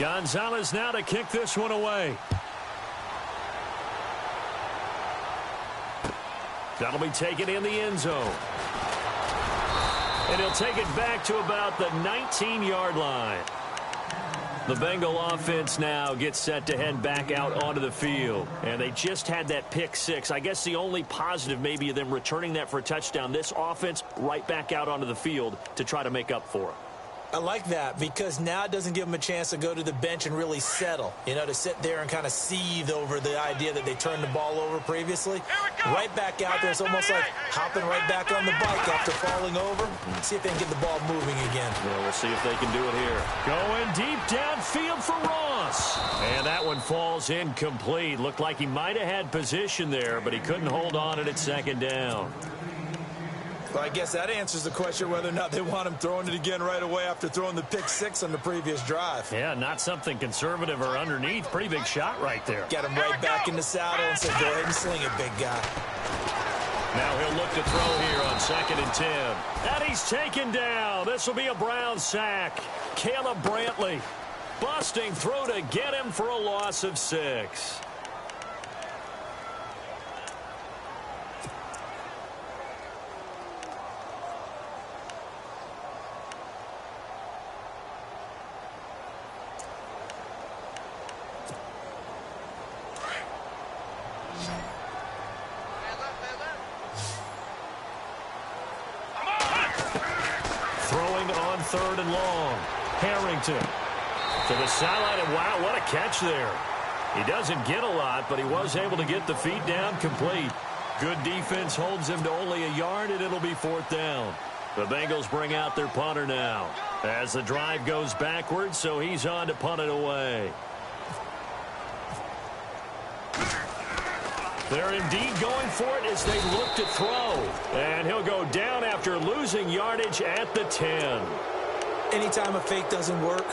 Gonzalez now to kick this one away. That'll be taken in the end zone. And he'll take it back to about the 19-yard line. The Bengal offense now gets set to head back out onto the field. And they just had that pick six. I guess the only positive maybe of them returning that for a touchdown. This offense right back out onto the field to try to make up for it. I like that because now it doesn't give them a chance to go to the bench and really settle, to sit there and kind of seethe over the idea that they turned the ball over previously. Right back out there, it's almost like hopping right back on the bike after falling over. See if they can get the ball moving again. Well, we'll see if they can do it here. Going deep downfield for Ross. And that one falls incomplete. Looked like he might have had position there, but he couldn't hold on at second down. Well, I guess that answers the question whether or not they want him throwing it again right away after throwing the pick six on the previous drive. Yeah, not something conservative or underneath. Pretty big shot right there. Got him right back in the saddle and said, go ahead and sling it, big guy. Now he'll look to throw here on 2nd and 10. And he's taken down. This will be a Brown sack. Caleb Brantley busting through to get him for a loss of 6. Third and long. Harrington to the sideline, and wow, what a catch there. He doesn't get a lot, but he was able to get the feet down complete. Good defense holds him to only a yard, and it'll be 4th down. The Bengals bring out their punter now as the drive goes backwards, so he's on to punt it away. They're indeed going for it as they look to throw. And he'll go down after losing yardage at the 10. Anytime a fake doesn't work,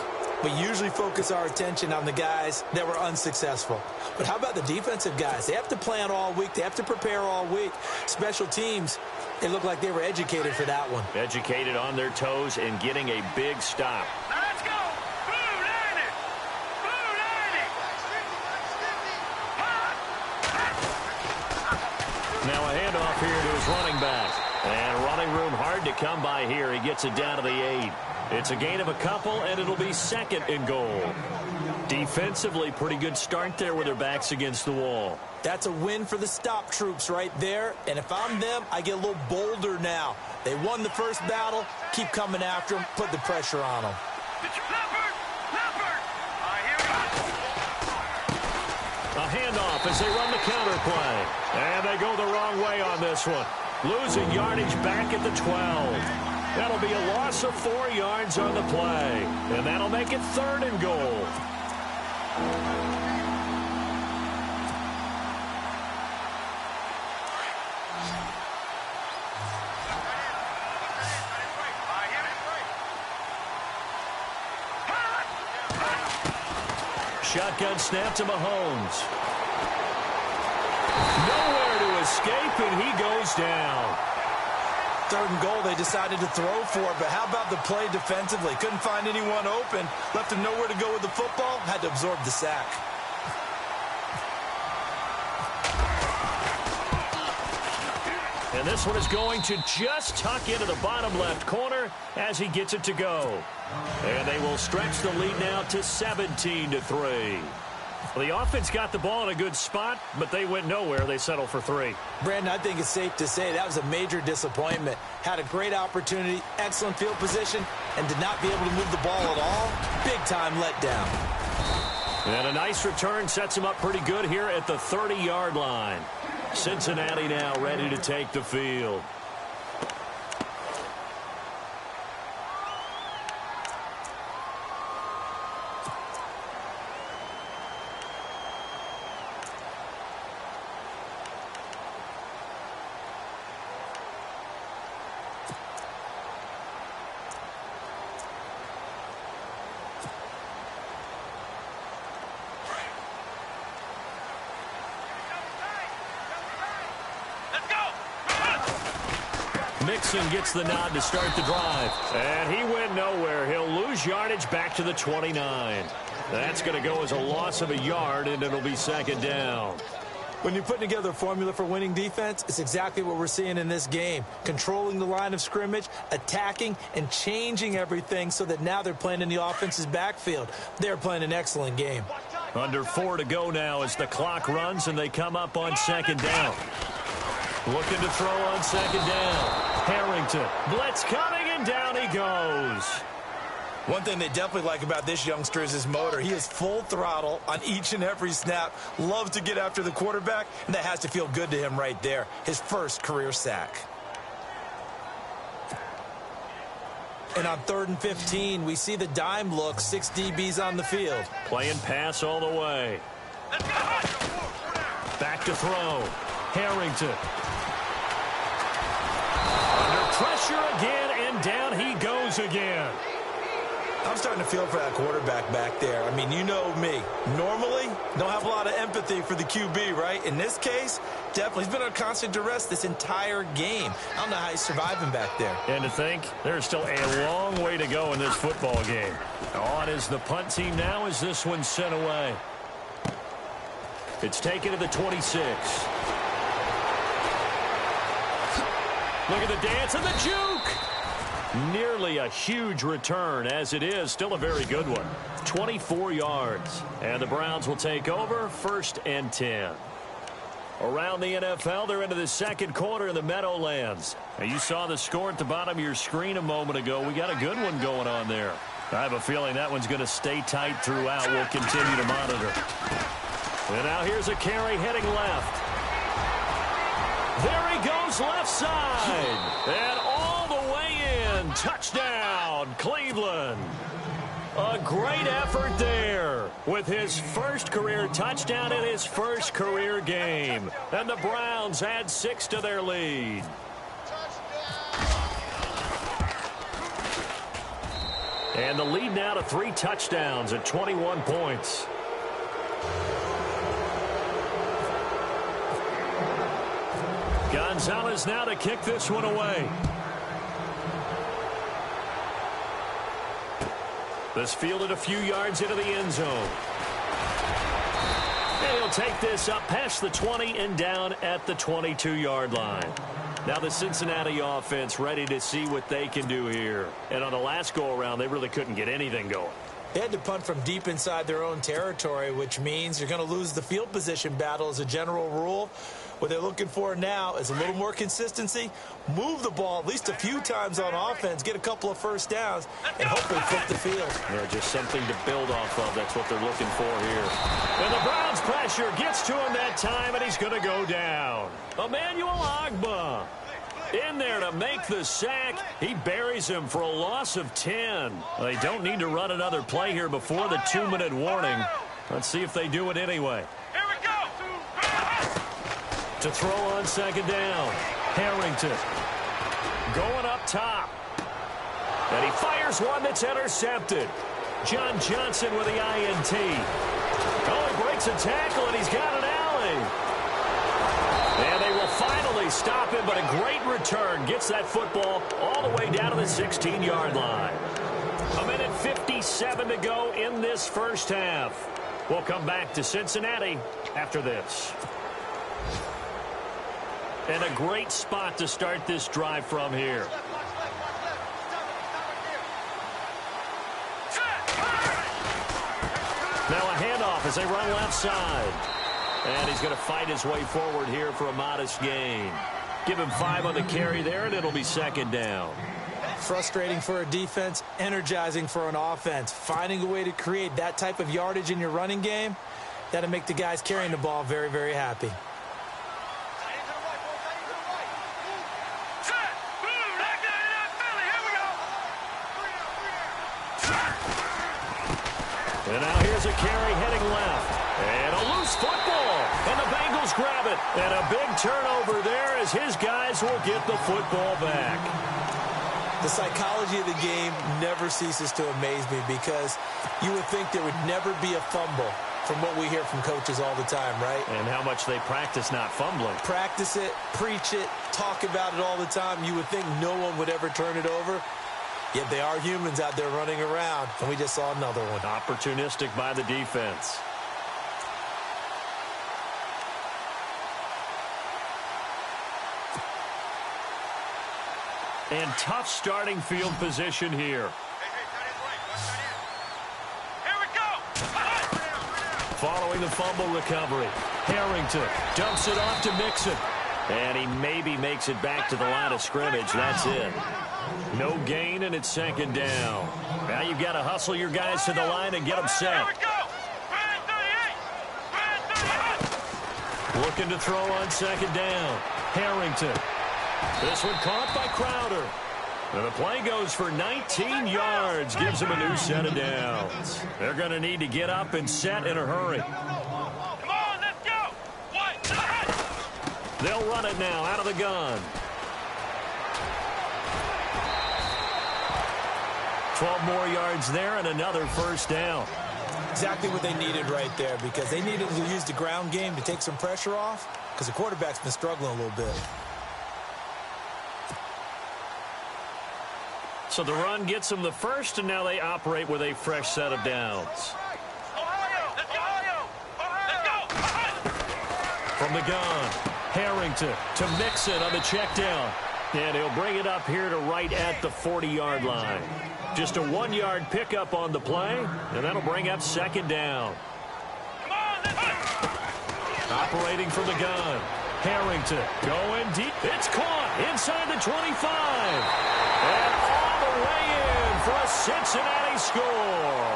we usually focus our attention on the guys that were unsuccessful. But how about the defensive guys? They have to plan all week. They have to prepare all week. Special teams, they look like they were educated for that one. Educated on their toes and getting a big stop. Let's go! Now a handoff here to his running back. And running room hard to come by here. He gets it down to the 8. It's a gain of a couple, and it'll be 2nd and goal. Defensively, pretty good start there with their backs against the wall. That's a win for the stop troops right there. And if I'm them, I get a little bolder now. They won the first battle. Keep coming after them. Put the pressure on them. A handoff as they run the counter play. And they go the wrong way on this one. Losing yardage back at the 12. That'll be a loss of 4 yards on the play. And that'll make it 3rd and goal. Shotgun snap to Mahomes. Nowhere to escape, and he goes down. 3rd and goal, they decided to throw for it, but how about the play defensively? Couldn't find anyone open, left him nowhere to go with the football, had to absorb the sack. And this one is going to just tuck into the bottom left corner as he gets it to go. And they will stretch the lead now to 17-3. Well, the offense got the ball in a good spot, but they went nowhere. They settled for 3. Brandon, I think it's safe to say that was a major disappointment. Had a great opportunity, excellent field position, and did not be able to move the ball at all. Big-time letdown. And a nice return sets him up pretty good here at the 30-yard line. Cincinnati now ready to take the field. Mixon gets the nod to start the drive. And he went nowhere. He'll lose yardage back to the 29. That's going to go as a loss of a yard, and it'll be second down. When you're putting together a formula for winning defense, it's exactly what we're seeing in this game. Controlling the line of scrimmage, attacking, and changing everything so that now they're playing in the offense's backfield. They're playing an excellent game. Under 4 to go now as the clock runs and they come up on second down. Looking to throw on second down. Harrington. Blitz coming, and down he goes. One thing they definitely like about this youngster is his motor. He is full throttle on each and every snap. Loves to get after the quarterback, and that has to feel good to him right there. His first career sack. And on 3rd and 15, we see the dime look, 6 DBs on the field. Playing pass all the way. Back to throw. Harrington. Under pressure again, and down he goes again. I'm starting to feel for that quarterback back there. I mean, you know me. Normally, don't have a lot of empathy for the QB, right? In this case, definitely. He's been on constant duress this entire game. I don't know how he's surviving back there. And to think, there's still a long way to go in this football game. On is the punt team now as this one's sent away. It's taken to the 26. Look at the dance and the juke. Nearly a huge return, as it is still a very good one. 24 yards. And the Browns will take over, 1st and 10. Around the NFL, they're into the second quarter in the Meadowlands. Now, you saw the score at the bottom of your screen a moment ago. We got a good one going on there. I have a feeling that one's going to stay tight throughout. We'll continue to monitor. And now here's a carry heading left. There he goes left side. And all the way in. Touchdown, Cleveland. A great effort there with his first career touchdown in his first career game. And the Browns add 6 to their lead. And the lead now to 3 touchdowns at 21 points. Gonzalez now to kick this one away. This fielded a few yards into the end zone. And he'll take this up past the 20 and down at the 22-yard line. Now the Cincinnati offense ready to see what they can do here. And on the last go-around, they really couldn't get anything going. They had to punt from deep inside their own territory, which means you're going to lose the field position battle as a general rule. What they're looking for now is a little more consistency, move the ball at least a few times on offense, get a couple of first downs, and hopefully flip the field. Yeah, just something to build off of. That's what they're looking for here. And the Browns pressure gets to him that time, and he's going to go down. Emmanuel Ogbah in there to make the sack. He buries him for a loss of 10. They don't need to run another play here before the 2-minute warning. Let's see if they do it anyway. To throw on second down. Harrington going up top. And he fires one that's intercepted. John Johnson with the INT. Oh, he breaks a tackle, and he's got an alley. And they will finally stop him, but a great return. Gets that football all the way down to the 16-yard line. 1:57 to go in this first half. We'll come back to Cincinnati after this. And a great spot to start this drive from here. Now a handoff as they run left side. And he's going to fight his way forward here for a modest gain. Give him 5 on the carry there, and it'll be second down. Frustrating for a defense, energizing for an offense. Finding a way to create that type of yardage in your running game, that'll make the guys carrying the ball very, very happy. And now here's a carry heading left. And a loose football. And the Bengals grab it. And a big turnover there as his guys will get the football back. The psychology of the game never ceases to amaze me because you would think there would never be a fumble. from what we hear from coaches all the time, right? And how much they practice not fumbling. Practice it, preach it, talk about it all the time. You would think no one would ever turn it over. Yet they are humans out there running around, and we just saw another one. Opportunistic by the defense. And tough starting field position here. Following the fumble recovery, Harrington dumps it off to Mixon. And he maybe makes it back to the line of scrimmage. That's it. No gain, and it's second down. Now you've got to hustle your guys to the line and get them set. Looking to throw on second down. Harrington. This one caught by Crowder. And the play goes for 19 yards, gives him a new set of downs. They're going to need to get up and set in a hurry. Come on, let's go. They'll run it now out of the gun. 12 more yards there and another first down. Exactly what they needed right there, because they needed to use the ground game to take some pressure off, because the quarterback's been struggling a little bit. So the run gets them the first, and now they operate with a fresh set of downs. From the gun, Harrington to Mixon on the check down. And he'll bring it up here to right at the 40-yard line. Just a 1-yard pickup on the play, and that'll bring up second down. Operating from the gun, Harrington going deep. It's caught inside the 25. And all the way in for a Cincinnati score.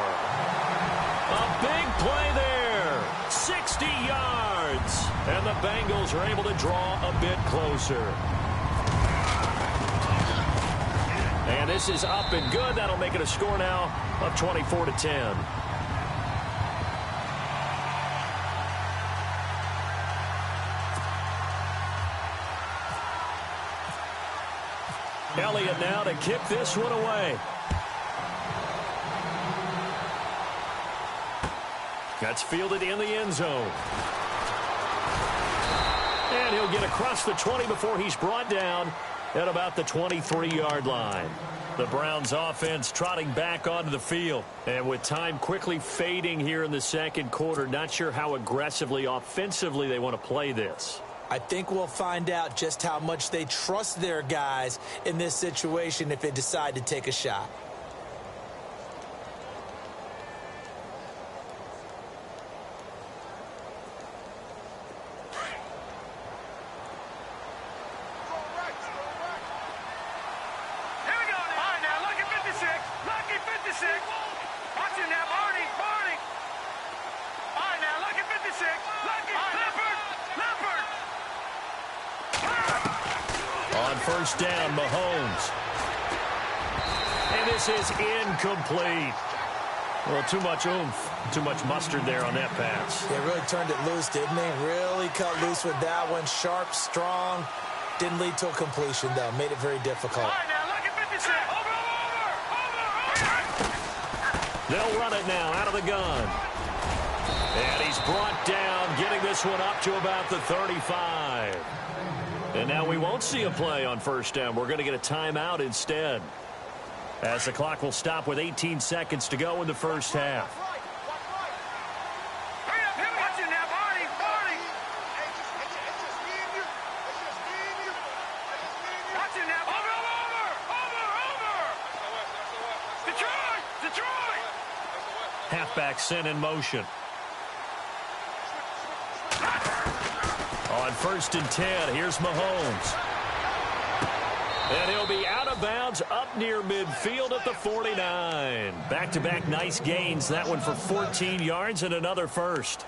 A big play there. 60 yards. And the Bengals are able to draw a bit closer. And this is up and good. That'll make it a score now of 24-10. Elliott now to kick this one away. That's fielded in the end zone. And he'll get across the 20 before he's brought down at about the 23-yard line. The Browns offense trotting back onto the field. And with time quickly fading here in the second quarter, not sure how aggressively, offensively they want to play this. I think we'll find out just how much they trust their guys in this situation if they decide to take a shot. First down, Mahomes. And this is incomplete. Well, too much oomph, too much mustard there on that pass. They really turned it loose, didn't they? Really cut loose with that one. Sharp, strong. Didn't lead to a completion, though. Made it very difficult. All right, now look at 56. Over. They'll run it now out of the gun. And he's brought down, getting this one up to about the 35. And now we won't see a play on first down. We're going to get a timeout instead, as the clock will stop with 18 seconds to go in the first half. Halfback sent in motion. On first and 10, here's Mahomes. And he'll be out of bounds up near midfield at the 49. Back-to-back nice gains. That one for 14 yards and another first.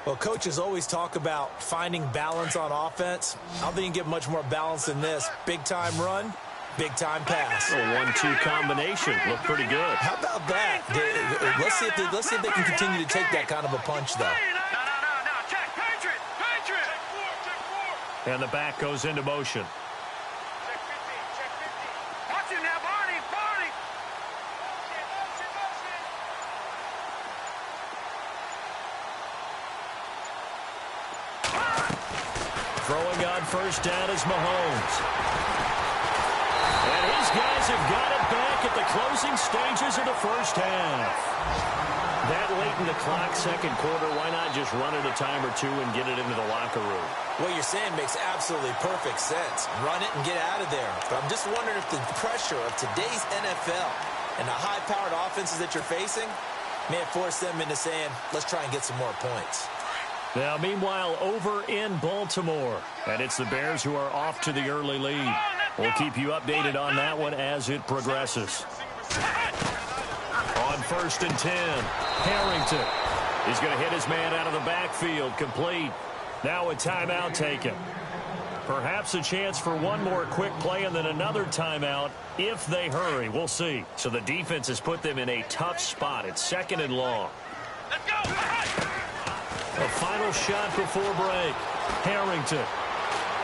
Well, coaches always talk about finding balance on offense. I don't think you can get much more balance than this. Big-time run, big-time pass. A 1-2 combination. Looked pretty good. How about that? Let's see if they can continue to take that kind of a punch, though. And the back goes into motion. Watch it now, Barney. Throwing on first down is Mahomes. And his guys have got it back at the closing stages of the first half. That late in the clock, second quarter, why not just run it a time or two and get it into the locker room? What you're saying makes absolutely perfect sense. Run it and get out of there. But I'm just wondering if the pressure of today's NFL and the high-powered offenses that you're facing may have forced them into saying, let's try and get some more points. Now, meanwhile, over in Baltimore, and it's the Bears who are off to the early lead. We'll keep you updated on that one as it progresses. On 1st and 10, Harrington. He's going to hit his man out of the backfield, complete. Now a timeout taken. Perhaps a chance for one more quick play and then another timeout if they hurry. We'll see. So the defense has put them in a tough spot. It's 2nd and long. Let's go. A final shot before break. Harrington.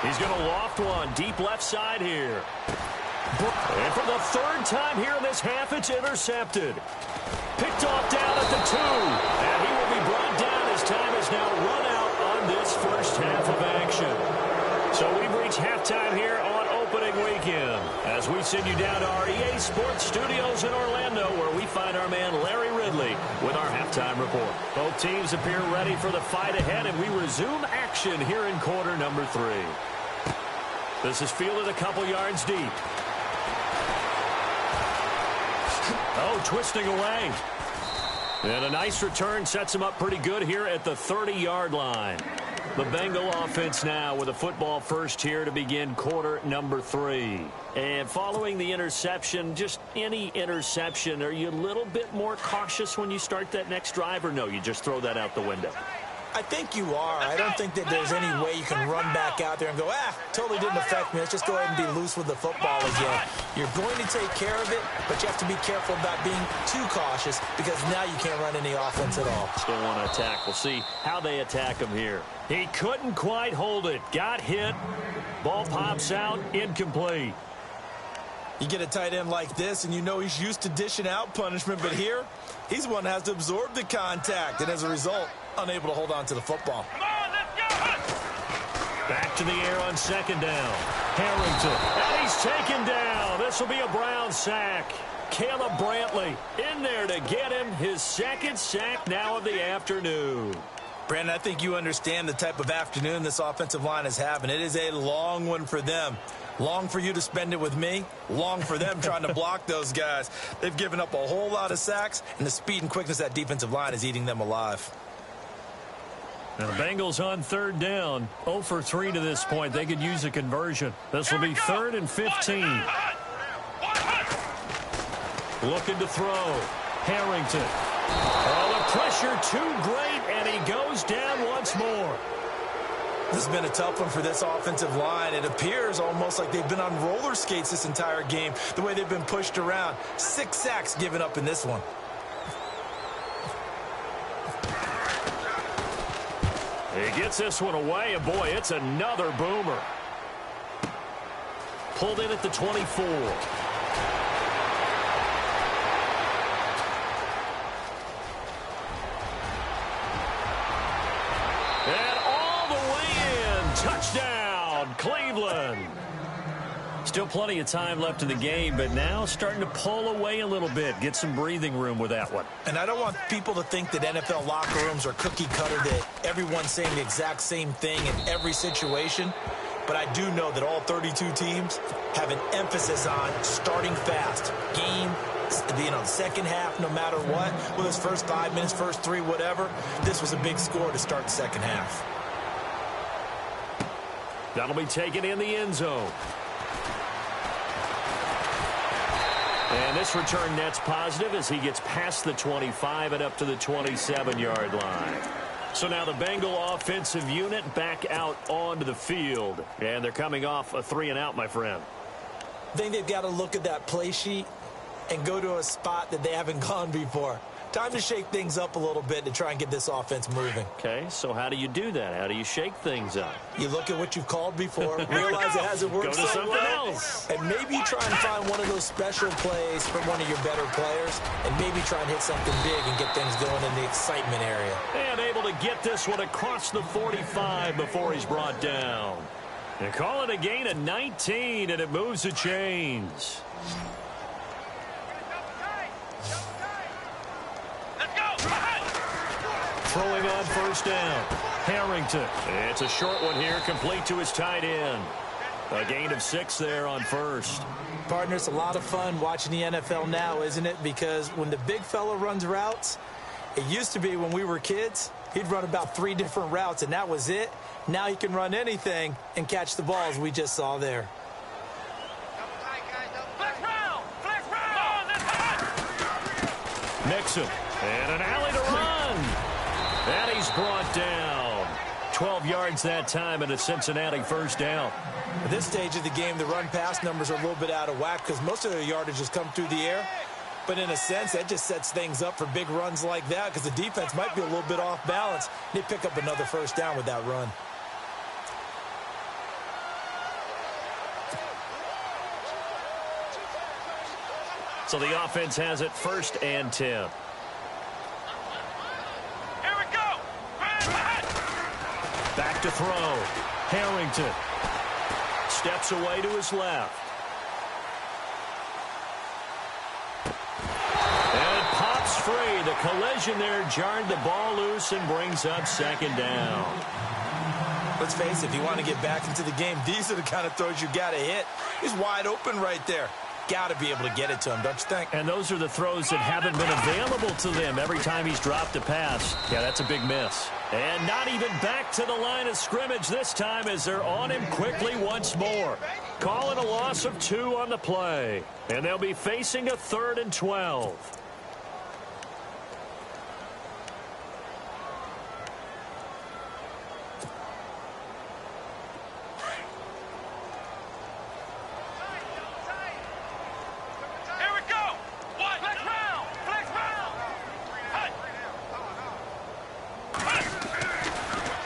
He's going to loft one deep left side here. And for the 3rd time here in this half, it's intercepted. Picked off down at the 2. And he will be brought down as time has now run out on this first half of action. So we've reached halftime here on opening weekend as we send you down to our EA Sports Studios in Orlando, where we find our man Larry Ridley with our halftime report. Both teams appear ready for the fight ahead, and we resume action here in quarter number 3. This is fielded a couple yards deep. Oh, twisting away. And a nice return sets him up pretty good here at the 30-yard line. The Bengal offense now with a football first here to begin quarter number 3. And following the interception, just any interception, are you a little bit more cautious when you start that next drive, or no, you just throw that out the window? I think you are. I don't think that there's any way you can run back out there and go, totally didn't affect me. Let's just go ahead and be loose with the football again. You're going to take care of it, but you have to be careful about being too cautious because now you can't run any offense at all. Still want to attack. We'll see how they attack him here. He couldn't quite hold it. Got hit. Ball pops out. Incomplete. You get a tight end like this, and you know he's used to dishing out punishment, but here, he's the one that has to absorb the contact, and as a result, unable to hold on to the football. Come on, let's go. Back to the air on 2nd down. Harrington. And he's taken down. This will be a Brown sack. Caleb Brantley in there to get him his 2nd sack now of the afternoon. Brandon, I think you understand the type of afternoon this offensive line is having. It is a long one for them. Long for you to spend it with me. Long for them trying to block those guys. They've given up a whole lot of sacks, and the speed and quickness of that defensive line is eating them alive. And the Bengals on 3rd down. 0 for 3 to this point. They could use a conversion. This will be 3rd and 15. Looking to throw. Harrington. Oh, the pressure too great, and he goes down once more. This has been a tough one for this offensive line. It appears almost like they've been on roller skates this entire game, the way they've been pushed around. 6 sacks given up in this one. He gets this one away, and boy, it's another boomer. Pulled in at the 24. And all the way in. Touchdown, Cleveland. Still plenty of time left in the game, but now starting to pull away a little bit. Get some breathing room with that one. And I don't want people to think that NFL locker rooms are cookie cutter, that everyone's saying the exact same thing in every situation. But I do know that all 32 teams have an emphasis on starting fast. Game, the second half, no matter what. Whether it's first 5 minutes, first 3, whatever. This was a big score to start the second half. That'll be taken in the end zone. And this return net's positive as he gets past the 25 and up to the 27-yard line. So now the Bengal offensive unit back out onto the field. And they're coming off a 3-and-out, my friend. I think they've got to look at that play sheet and go to a spot that they haven't gone before. Time to shake things up a little bit to try and get this offense moving. Okay, so how do you do that? How do you shake things up? You look at what you've called before, realize it hasn't worked Go to so something well, else. and maybe try and find one of those special plays from one of your better players, and maybe try and hit something big and get things going in the excitement area. And able to get this one across the 45 before he's brought down. They call it a gain of 19, and it moves the chains. Let's go. Throwing on first down. Harrington. It's a short one here, complete to his tight end. A gain of 6 there on first. Partner, it's a lot of fun watching the NFL now, isn't it? Because when the big fella runs routes, it used to be when we were kids, he'd run about 3 different routes, and that was it. Now he can run anything and catch the balls we just saw there. Flex round. Flex round. Let's hot. Nixon. And an alley to run. And he's brought down. 12 yards that time and a Cincinnati first down. At this stage of the game, the run-pass numbers are a little bit out of whack because most of their yardage has come through the air. But in a sense, that just sets things up for big runs like that because the defense might be a little bit off balance. They pick up another first down with that run. So the offense has it 1st and 10. Here we go. Back to throw. Harrington. Steps away to his left. And it pops free. The collision there jarred the ball loose and brings up 2nd down. Let's face it, if you want to get back into the game, these are the kind of throws you got to hit. He's wide open right there. Got to be able to get it to him, don't you think? And those are the throws that haven't been available to them every time he's dropped a pass. Yeah, that's a big miss. And not even back to the line of scrimmage this time as they're on him quickly once more. Calling a loss of 2 on the play. And they'll be facing a 3rd and 12.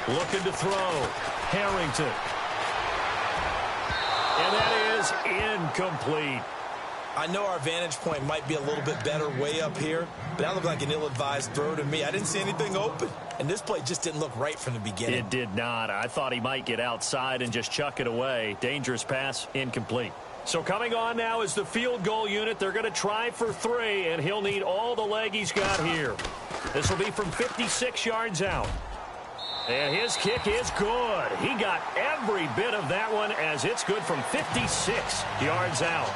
Looking to throw. Harrington. And that is incomplete. I know our vantage point might be a little bit better way up here, but that looked like an ill-advised throw to me. I didn't see anything open, and this play just didn't look right from the beginning. It did not. I thought he might get outside and just chuck it away. Dangerous pass, incomplete. So coming on now is the field goal unit. They're going to try for 3, and he'll need all the leg he's got here. This will be from 56 yards out. And his kick is good. He got every bit of that one as it's good from 56 yards out.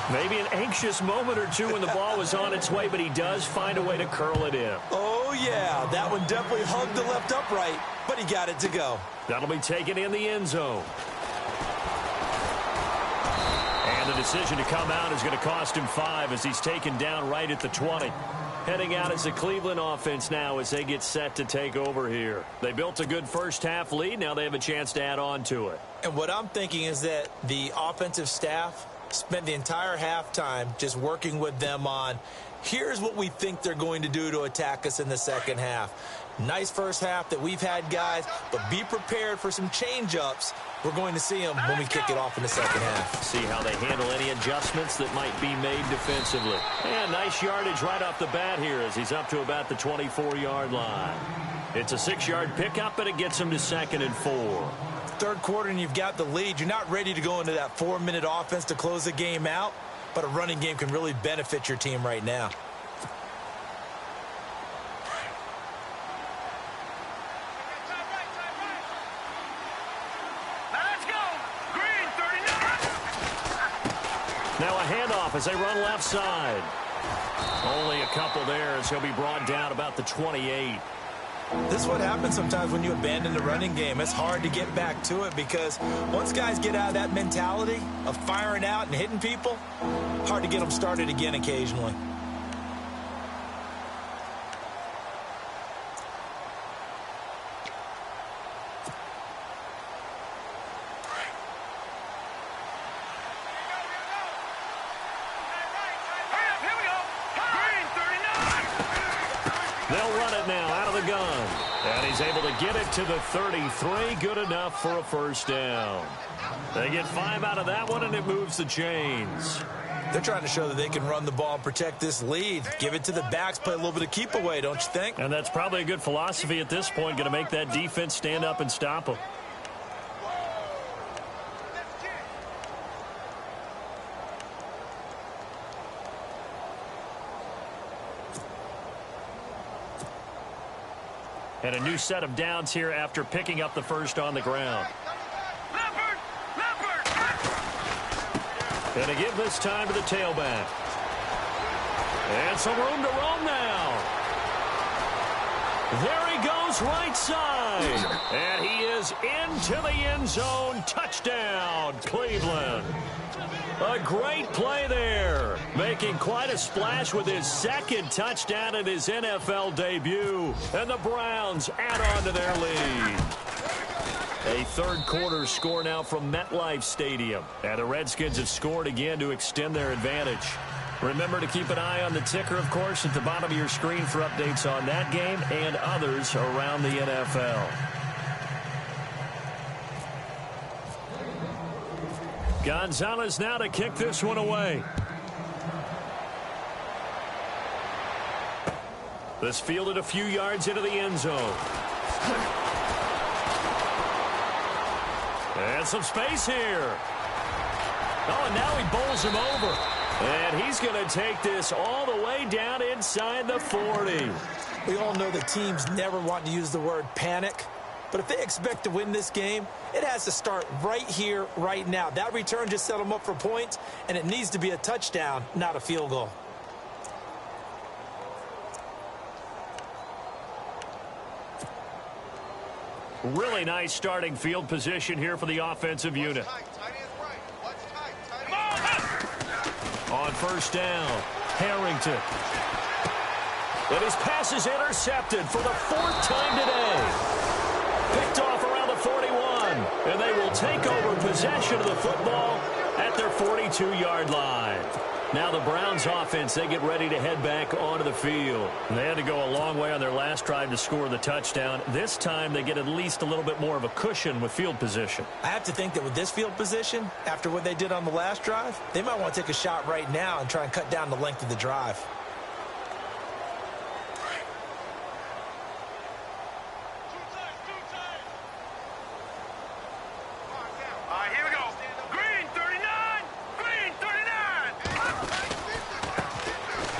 Maybe an anxious moment or two when the ball was on its way, but he does find a way to curl it in. Oh, yeah. That one definitely hugged the left upright, but he got it to go. That'll be taken in the end zone. And the decision to come out is going to cost him 5 as he's taken down right at the 20. Heading out as the Cleveland offense now as they get set to take over here. They built a good first half lead. Now they have a chance to add on to it. And what I'm thinking is that the offensive staff spent the entire halftime just working with them on, here's what we think they're going to do to attack us in the second half. Nice first half that we've had, guys, but be prepared for some change-ups. We're going to see them when we kick it off in the second half. See how they handle any adjustments that might be made defensively. And nice yardage right off the bat here as he's up to about the 24-yard line. It's a 6-yard pickup, but it gets him to 2nd and 4. Third quarter and you've got the lead. You're not ready to go into that 4-minute offense to close the game out, but a running game can really benefit your team right now. Now a handoff as they run left side. Only a couple there as he'll be brought down about the 28. This is what happens sometimes when you abandon the running game. It's hard to get back to it because once guys get out of that mentality of firing out and hitting people, hard to get them started again occasionally. They'll run it now out of the gun. And he's able to get it to the 33. Good enough for a first down. They get 5 out of that one, and it moves the chains. They're trying to show that they can run the ball and protect this lead. Give it to the backs, play a little bit of keep away, don't you think? And that's probably a good philosophy at this point, going to make that defense stand up and stop them. And a new set of downs here after picking up the first on the ground. And to give this time to the tailback. And some room to roam now. There he goes right side. And he is into the end zone. Touchdown, Cleveland. A great play there. Making quite a splash with his second touchdown in his NFL debut. And the Browns add on to their lead. A third quarter score now from MetLife Stadium. And the Redskins have scored again to extend their advantage. Remember to keep an eye on the ticker, of course, at the bottom of your screen for updates on that game and others around the NFL. Gonzalez now to kick this one away. This fielded a few yards into the end zone. And some space here. Oh, and now he bowls him over. And he's going to take this all the way down inside the 40. We all know the teams never want to use the word panic. But if they expect to win this game, it has to start right here, right now. That return just set them up for points, and it needs to be a touchdown, not a field goal. Really nice starting field position here for the offensive unit. On first down, Harrington. And his pass is intercepted for the fourth time today. Picked off around the 41. And they will take over possession of the football at their 42-yard line. Now the Browns offense, they get ready to head back onto the field. They had to go a long way on their last drive to score the touchdown. This time they get at least a little bit more of a cushion with field position. I have to think that with this field position, after what they did on the last drive, they might want to take a shot right now and try and cut down the length of the drive.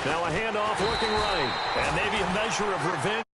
Now a handoff working right. And maybe a measure of revenge.